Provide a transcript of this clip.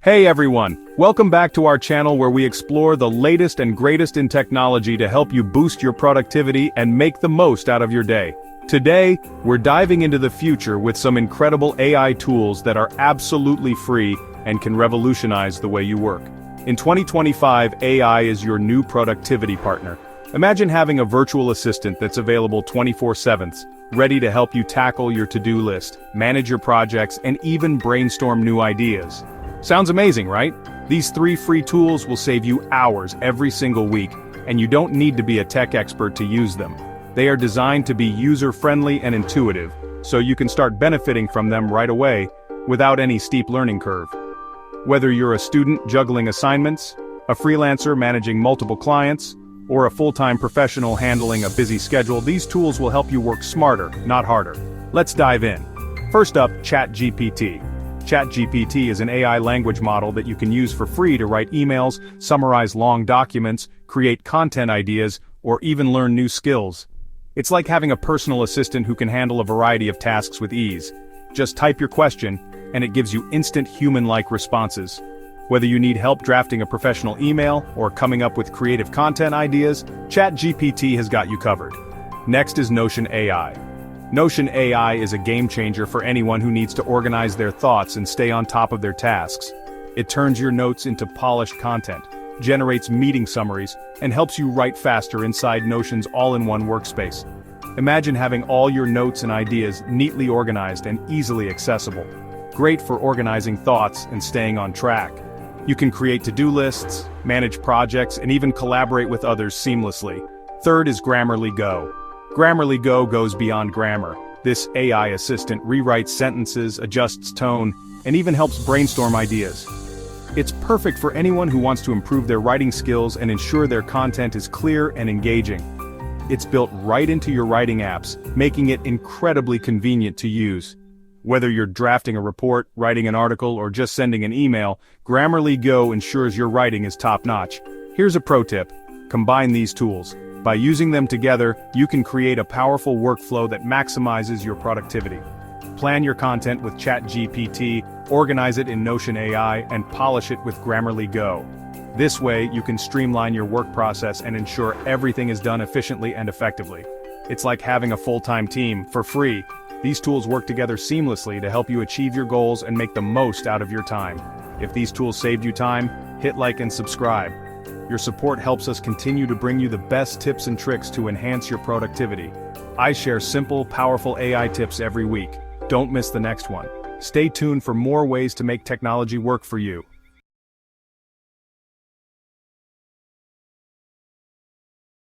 Hey everyone, welcome back to our channel where we explore the latest and greatest in technology to help you boost your productivity and make the most out of your day. Today, we're diving into the future with some incredible AI tools that are absolutely free and can revolutionize the way you work. In 2025, AI is your new productivity partner. Imagine having a virtual assistant that's available 24/7, ready to help you tackle your to-do list, manage your projects, and even brainstorm new ideas. Sounds amazing, right? These 3 free tools will save you hours every single week, and you don't need to be a tech expert to use them. They are designed to be user-friendly and intuitive, so you can start benefiting from them right away, without any steep learning curve. Whether you're a student juggling assignments, a freelancer managing multiple clients, or a full-time professional handling a busy schedule, these tools will help you work smarter, not harder. Let's dive in. First up, ChatGPT. ChatGPT is an AI language model that you can use for free to write emails, summarize long documents, create content ideas, or even learn new skills. It's like having a personal assistant who can handle a variety of tasks with ease. Just type your question, and it gives you instant human-like responses. Whether you need help drafting a professional email or coming up with creative content ideas, ChatGPT has got you covered. Next is Notion AI. Notion AI is a game changer for anyone who needs to organize their thoughts and stay on top of their tasks. It turns your notes into polished content, generates meeting summaries, and helps you write faster inside Notion's all-in-one workspace. Imagine having all your notes and ideas neatly organized and easily accessible. Great for organizing thoughts and staying on track. You can create to-do lists, manage projects, and even collaborate with others seamlessly. Third is GrammarlyGO. GrammarlyGO goes beyond grammar. This AI assistant rewrites sentences, adjusts tone, and even helps brainstorm ideas. It's perfect for anyone who wants to improve their writing skills and ensure their content is clear and engaging. It's built right into your writing apps, making it incredibly convenient to use. Whether you're drafting a report, writing an article, or just sending an email, GrammarlyGO ensures your writing is top-notch. Here's a pro tip: combine these tools. By using them together, you can create a powerful workflow that maximizes your productivity. Plan your content with ChatGPT, organize it in Notion AI, and polish it with GrammarlyGO. This way, you can streamline your work process and ensure everything is done efficiently and effectively. It's like having a full-time team, for free. These tools work together seamlessly to help you achieve your goals and make the most out of your time. If these tools saved you time, hit like and subscribe. Your support helps us continue to bring you the best tips and tricks to enhance your productivity. I share simple, powerful AI tips every week. Don't miss the next one. Stay tuned for more ways to make technology work for you.